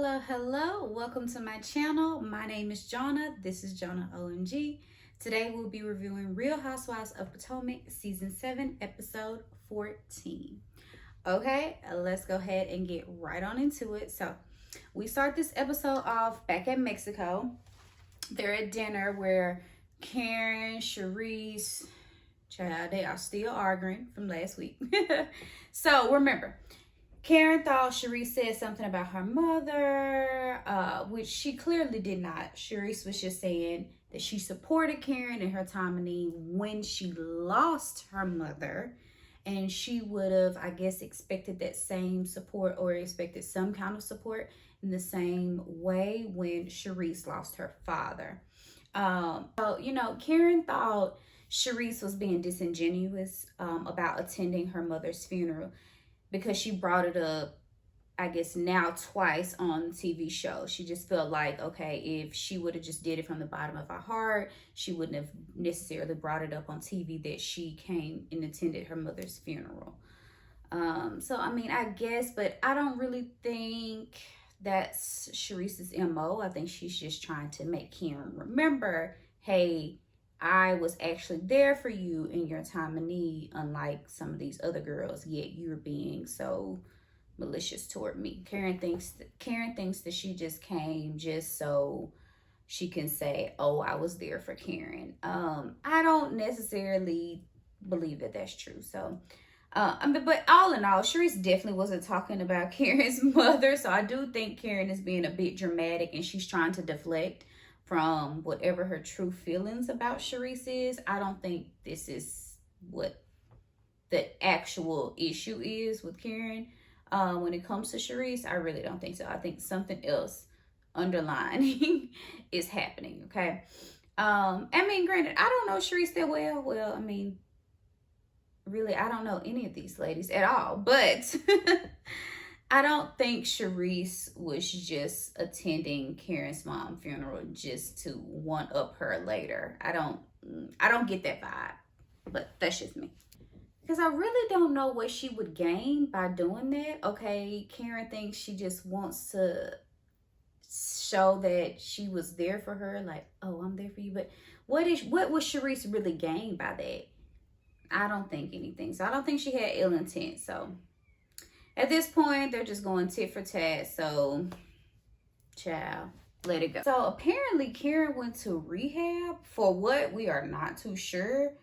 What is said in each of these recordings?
Hello, welcome to my channel. My name is Jhona. This is Jhona OhEmGee. Today we'll be reviewing Real Housewives of Potomac Season 7, Episode 14. Okay, let's go ahead and get right on into it. So, we start this episode off back in Mexico. They're at dinner where Karen, Charisse, child, they are still arguing from last week. So, remember, Karen thought Charisse said something about her mother, which she clearly did not. Charisse was just saying that she supported Karen in her time of need when she lost her mother. And she would have, I guess, expected that same support or expected some kind of support in the same way when Charisse lost her father. Karen thought Charisse was being disingenuous about attending her mother's funeral, because she brought it up, I guess, now twice on the TV show. She just felt like, okay, if she would have just did it from the bottom of her heart, she wouldn't have necessarily brought it up on TV that she came and attended her mother's funeral. I guess, but I don't really think that's Charisse's MO. I think she's just trying to make Karen remember, hey, I was actually there for you in your time of need, unlike some of these other girls, yet you're being so malicious toward me. Karen thinks that she just came just so she can say, oh, I was there for Karen. I don't necessarily believe that that's true. So, but all in all, Charisse definitely wasn't talking about Karen's mother. So I do think Karen is being a bit dramatic and she's trying to deflect from whatever her true feelings about Charisse is. I don't think this is what the actual issue is with Karen. When it comes to Charisse, I really don't think so. I think something else underlying is happening, okay? Granted, I don't know Charisse that well. Well, really, I don't know any of these ladies at all, but I don't think Charisse was just attending Karen's mom's funeral just to one up her later. I don't get that vibe, but that's just me. Because I really don't know what she would gain by doing that. Okay, Karen thinks she just wants to show that she was there for her, like, oh, I'm there for you. But what would Charisse really gain by that? I don't think anything. So I don't think she had ill intent. So at this point, they're just going tit for tat. So, child, let it go. So apparently Karen went to rehab for what? We are not too sure.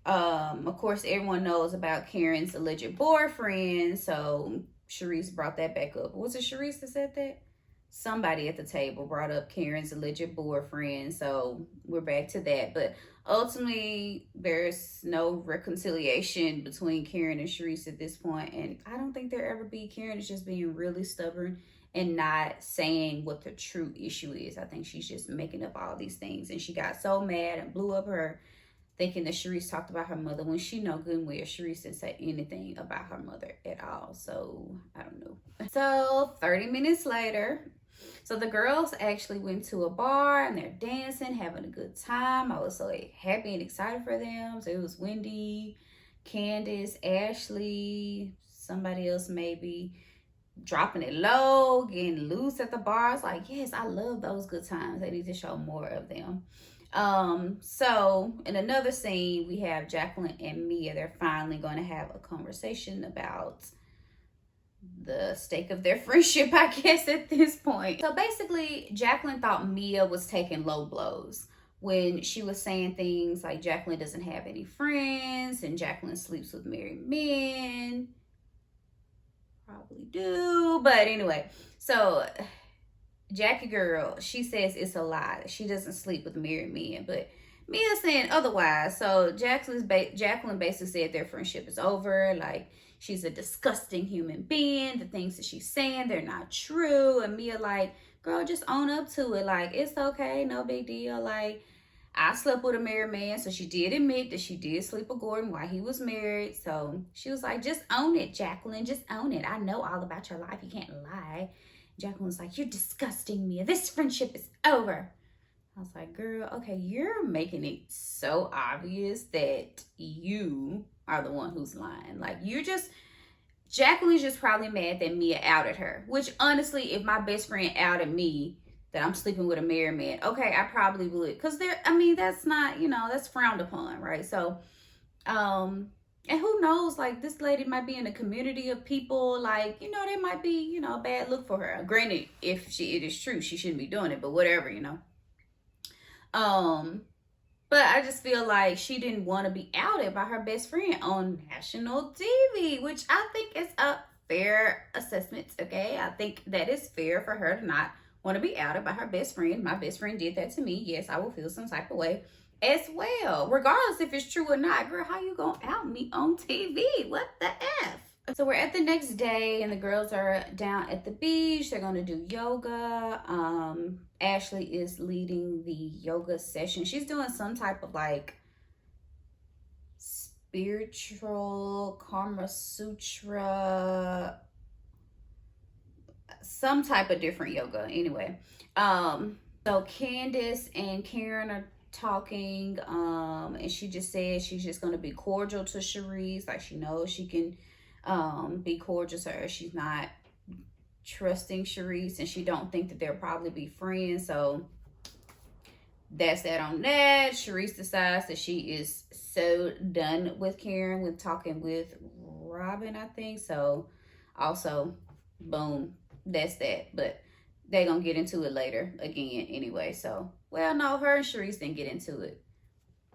Of course, everyone knows about Karen's alleged boyfriend. So Charisse brought that back up. Was it Charisse that said that? Somebody at the table brought up Karen's alleged boyfriend. So we're back to that. But ultimately, there's no reconciliation between Karen and Charisse at this point. And I don't think there'll ever be. Karen is just being really stubborn and not saying what the true issue is. I think she's just making up all these things. And she got so mad and blew up her thinking that Charisse talked about her mother when she know good and well Charisse didn't say anything about her mother at all. So, I don't know. So, 30 minutes later, so the girls actually went to a bar and they're dancing, having a good time. I was so happy and excited for them. So, it was Wendy, Candace, Ashley, somebody else maybe, dropping it low, getting loose at the bar. It's like, yes, I love those good times. They need to show more of them. So in another scene, we have Jacqueline and Mia. They're finally going to have a conversation about the stake of their friendship, I guess, at this point. So basically, Jacqueline thought Mia was taking low blows when she was saying things like Jacqueline doesn't have any friends and Jacqueline sleeps with married men. Probably do, but anyway, so Jackie girl, she says it's a lie. She doesn't sleep with married men, but Mia's saying otherwise. So Jacqueline basically said their friendship is over. Like, she's a disgusting human being. The things that she's saying, they're not true. And Mia like, girl, just own up to it. Like, it's okay, no big deal. Like, I slept with a married man. So she did admit that she did sleep with Gordon while he was married. So she was like, just own it, Jacqueline. Just own it. I know all about your life. You can't lie. Jacqueline was like, you're disgusting, Mia. This friendship is over. I was like, girl, okay, you're making it so obvious that you are the one who's lying. Like, you're just Jacqueline's just probably mad that Mia outed her. Which, honestly, if my best friend outed me that I'm sleeping with a married man, okay, I probably would. Because that's not, that's frowned upon, right? So, and who knows, like, this lady might be in a community of people, like, they might be, a bad look for her. Granted, if it is true, she shouldn't be doing it, but whatever. Um, but I just feel like she didn't want to be outed by her best friend on national TV, which I think is a fair assessment, okay? I think that is fair for her to not want to be outed by her best friend. My best friend did that to me. Yes, I will feel some type of way as well, regardless if it's true or not. Girl, how you gonna out me on TV? What the F? So we're at the next day and the girls are down at the beach. They're gonna do yoga. Ashley is leading the yoga session. She's doing some type of like spiritual Kama Sutra, some type of different yoga anyway. So Candace and Karen are talking, and she just said she's just going to be cordial to Cherise, like she knows she can be cordial to her. She's not trusting Cherise, and she don't think that they'll probably be friends. So that's that on that. Cherise decides that she is so done with Karen, with talking with Robin, I think. So also, boom, that's that. But they're going to get into it later again anyway. So, well, no, her and Cherise didn't get into it.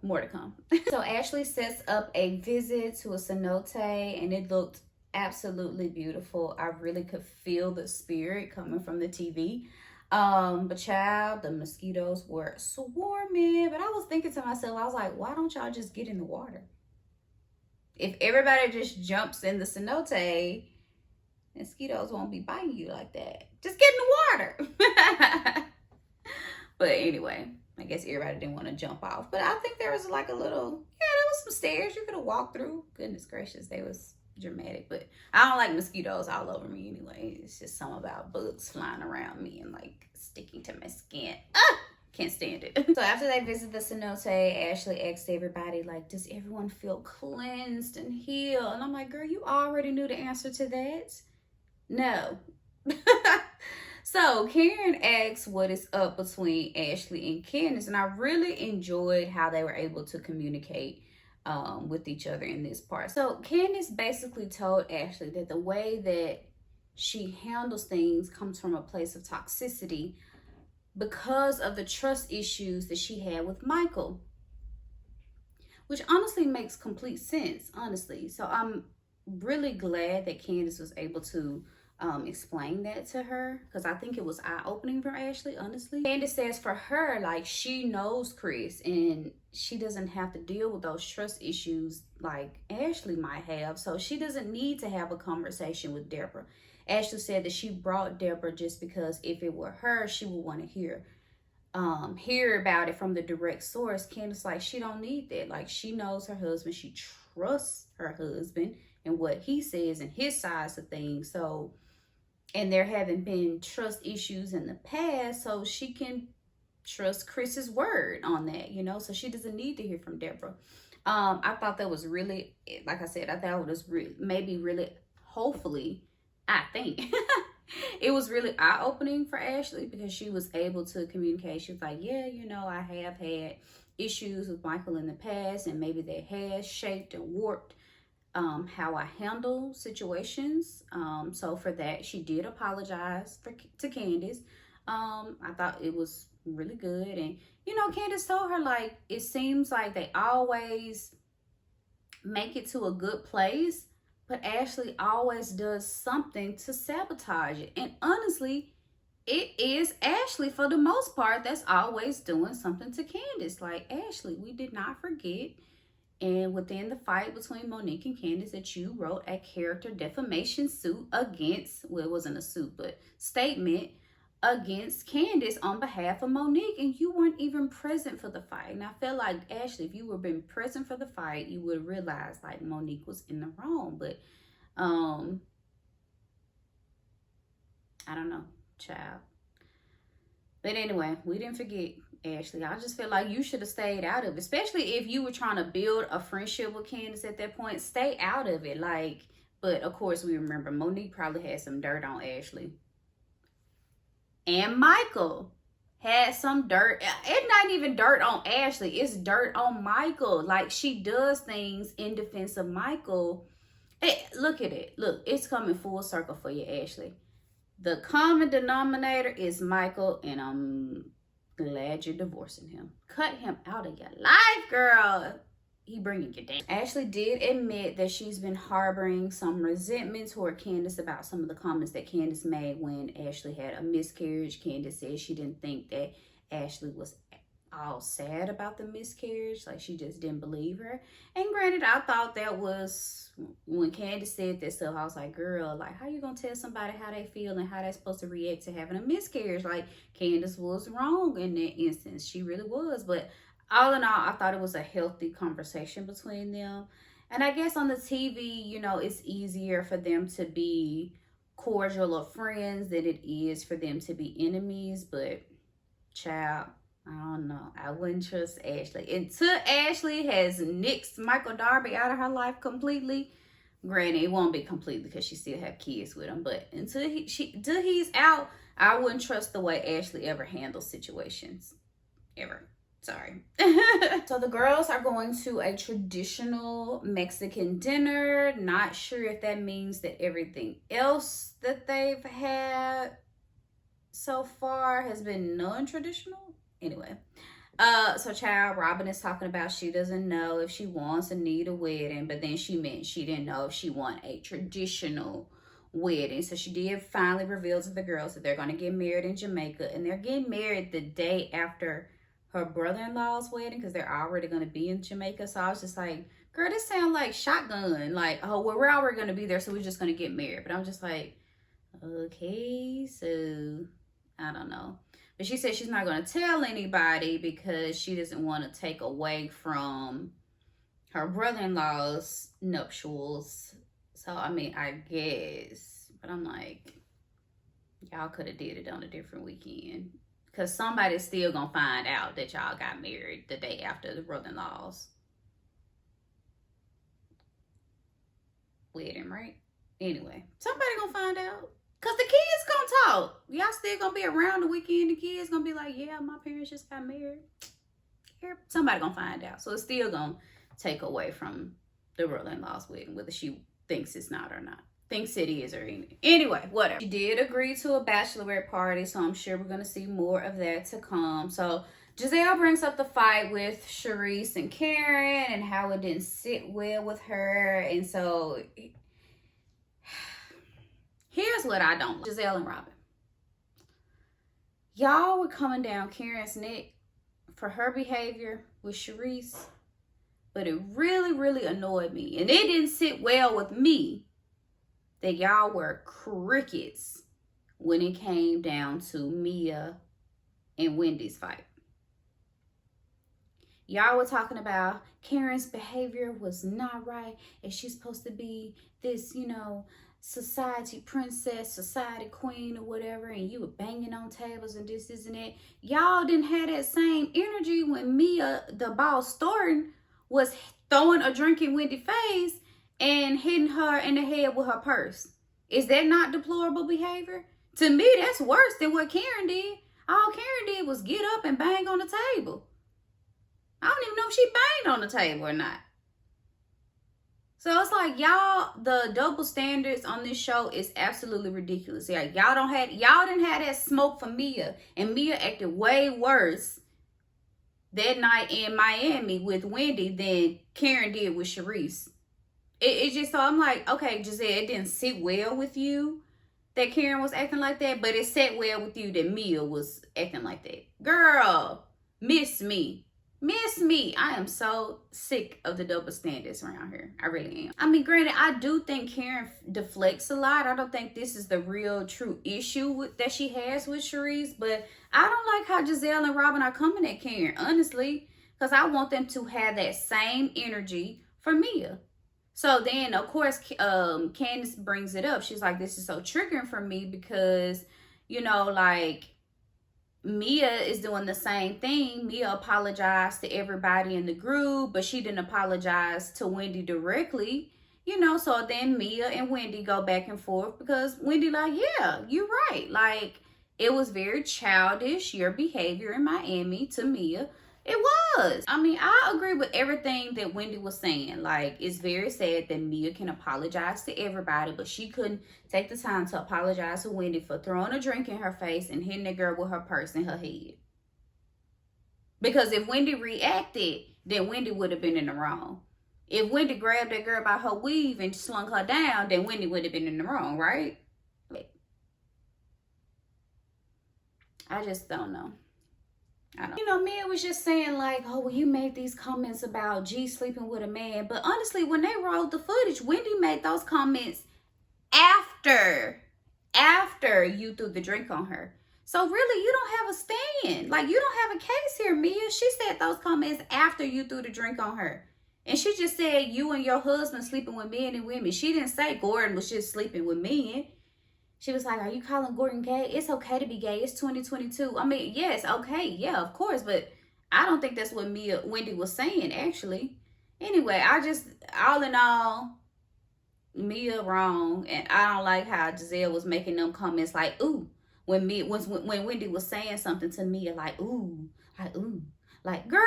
More to come. So Ashley sets up a visit to a cenote, and it looked absolutely beautiful. I really could feel the spirit coming from the TV. But child, the mosquitoes were swarming. But I was thinking to myself, I was like, why don't y'all just get in the water? If everybody just jumps in the cenote, mosquitoes won't be biting you like that. Just get in the water. But anyway, I guess everybody didn't want to jump off. But I think there was like a little, there was some stairs you could have walked through. Goodness gracious, they was dramatic. But I don't like mosquitoes all over me anyway. It's just something about bugs flying around me and like sticking to my skin. Can't stand it. So after they visit the cenote, Ashley asked everybody, like, does everyone feel cleansed and healed? And I'm like, girl, you already knew the answer to that. No. So Karen asks what is up between Ashley and Candace, and I really enjoyed how they were able to communicate with each other in this part. So Candace basically told Ashley that the way that she handles things comes from a place of toxicity because of the trust issues that she had with Michael, which honestly makes complete sense, honestly. So I'm really glad that Candace was able to explain that to her, because I think it was eye-opening for Ashley, honestly. Candace says for her, like, she knows Chris and she doesn't have to deal with those trust issues like Ashley might have, so she doesn't need to have a conversation with Deborah. Ashley said that she brought Deborah just because if it were her, she would want to hear about it from the direct source. Candace, like, she don't need that. Like, she knows her husband, she trusts her husband and what he says and his sides of things. So, and there haven't been trust issues in the past, so she can trust Chris's word on that, so she doesn't need to hear from Deborah. I thought that was really, like I said, I thought it was hopefully, I think, it was really eye-opening for Ashley, because she was able to communicate. She was like, yeah, I have had issues with Michael in the past, and maybe that has shaped and warped how I handle situations. So for that, she did apologize to Candace. I thought it was really good. And, Candace told her, like, it seems like they always make it to a good place, but Ashley always does something to sabotage it. And honestly, it is Ashley for the most part that's always doing something to Candace. Like, Ashley, we did not forget. And within the fight between Monique and Candace, that you wrote a character defamation suit against, well, it wasn't a suit, but statement against Candace on behalf of Monique, and you weren't even present for the fight. And I feel like, Ashley, if you would have been present for the fight, you would have realized, like, Monique was in the wrong. But I don't know, child. But anyway, we didn't forget, Ashley. I just feel like you should have stayed out of it, especially if you were trying to build a friendship with Candace at that point. Stay out of it. Like, But of course, we remember Monique probably had some dirt on Ashley. And Michael had some dirt. It's not even dirt on Ashley. It's dirt on Michael. Like, she does things in defense of Michael. Hey, look at it. Look, it's coming full circle for you, Ashley. The common denominator is Michael, and I'm glad you're divorcing him. Cut him out of your life, girl. He bringing you down. Ashley did admit that she's been harboring some resentment toward Candace about some of the comments that Candace made when Ashley had a miscarriage. Candace said she didn't think that Ashley was all sad about the miscarriage. Like, she just didn't believe her. And granted, I thought that was, when Candace said that stuff, I was like, girl, like, how you gonna tell somebody how they feel and how they're supposed to react to having a miscarriage? Like, Candace was wrong in that instance. She really was. But all in all, I thought it was a healthy conversation between them. And I guess on the TV, you know, it's easier for them to be cordial or friends than it is for them to be enemies. But, child, I don't know. I wouldn't trust Ashley. Until Ashley has nixed Michael Darby out of her life completely. Granted, it won't be completely because she still have kids with him. But until he's out, I wouldn't trust the way Ashley ever handles situations. Ever. Sorry. So the girls are going to a traditional Mexican dinner. Not sure if that means that everything else that they've had so far has been non-traditional. Anyway, so child, Robin is talking about she doesn't know if she wants or need a wedding, but then she meant she didn't know if she want a traditional wedding. So she did finally reveal to the girls that they're going to get married in Jamaica, and they're getting married the day after her brother-in-law's wedding because they're already going to be in Jamaica. So I was just like, girl, this sounds like shotgun. Like, oh, well, we're already going to be there, so we're just going to get married. But I'm just like, okay, so I don't know. But she said she's not going to tell anybody because she doesn't want to take away from her brother-in-law's nuptials. So, I mean, I guess. But I'm like, y'all could have did it on a different weekend. Because somebody's still going to find out that y'all got married the day after the brother-in-law's wedding, right? Anyway, somebody going to find out. Because the kids going to talk. Y'all still going to be around the weekend. The kids going to be like, yeah, my parents just got married. Somebody going to find out. So it's still going to take away from the brother-in-law's wedding, whether she thinks it's not or not. Thinks it is or ain't. Anyway, whatever. She did agree to a bachelorette party, so I'm sure we're going to see more of that to come. So Giselle brings up the fight with Charisse and Karen and how it didn't sit well with her. And so here's what I don't like. Giselle and Robin. Y'all were coming down Karen's neck for her behavior with Charisse. But it really, really annoyed me. And it didn't sit well with me that y'all were crickets when it came down to Mia and Wendy's fight. Y'all were talking about Karen's behavior was not right, and she's supposed to be this, you know, society princess, society queen or whatever, and you were banging on tables and this and that. Y'all didn't have that same energy when Mia, the boss Thornton, was throwing a drink in Wendy's face and hitting her in the head with her purse. Is that not deplorable behavior? To me, that's worse than what Karen did. All Karen did was get up and bang on the table. I don't even know if she banged on the table or not. So it's like, y'all, the double standards on this show is absolutely ridiculous. Yeah, y'all didn't have that smoke for Mia, and Mia acted way worse that night in Miami with Wendy than Karen did with Charisse. It just, so I'm like, okay, Giselle, it didn't sit well with you that Karen was acting like that, but it sat well with you that Mia was acting like that. Girl, miss me. Miss me. I am so sick of the double standards around here. I really am. I mean, granted, I do think Karen deflects a lot. I don't think this is the real true issue that she has with Charisse, but I don't like how Giselle and Robin are coming at Karen, honestly, because I want them to have that same energy for Mia. So then, of course, Candace brings it up. She's like, this is so triggering for me because, you know, like, Mia is doing the same thing. Mia apologized to everybody in the group, but she didn't apologize to Wendy directly. You know, so then Mia and Wendy go back and forth because Wendy like, yeah, you're right. Like, it was very childish, your behavior in Miami to Mia. It was. I mean, I agree with everything that Wendy was saying. Like, it's very sad that Mia can apologize to everybody, but she couldn't take the time to apologize to Wendy for throwing a drink in her face and hitting the girl with her purse in her head. Because if Wendy reacted, then Wendy would have been in the wrong. If Wendy grabbed that girl by her weave and slung her down, then Wendy would have been in the wrong, right? I just don't know. You know, Mia was just saying like, oh, well, you made these comments about G sleeping with a man. But honestly, when they rolled the footage, Wendy made those comments after you threw the drink on her. So really, you don't have a stand. Like, you don't have a case here, Mia. She said those comments after you threw the drink on her. And she just said you and your husband sleeping with men and women. She didn't say Gordon was just sleeping with men. She was like, are you calling Gordon gay? It's okay to be gay. It's 2022. I mean, yes, okay. Yeah, of course. But I don't think that's what Wendy was saying, actually. Anyway, I just, all in all, Mia wrong. And I don't like how Giselle was making them comments like, ooh. When Wendy was saying something to Mia, like, ooh. Like, girl,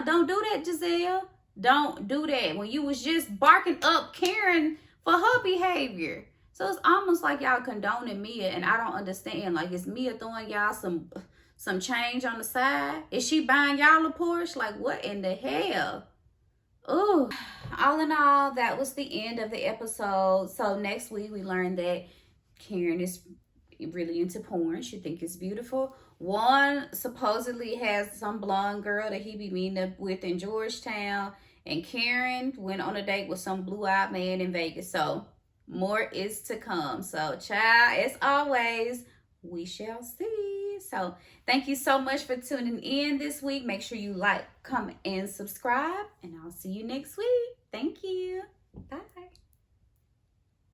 don't do that, Giselle. Don't do that. When you was just barking up Karen for her behavior. So it's almost like y'all condoning Mia, and I don't understand. Like, is Mia throwing y'all some change on the side? Is she buying y'all a Porsche? Like, what in the hell? Ooh. All in all, that was the end of the episode. So next week, we learned that Karen is really into porn. She thinks it's beautiful. Juan supposedly has some blonde girl that he be meeting up with in Georgetown. And Karen went on a date with some blue-eyed man in Vegas. So more is to come. So, child, as always, we shall see. So, thank you so much for tuning in this week. Make sure you like, comment, and subscribe. And I'll see you next week. Thank you.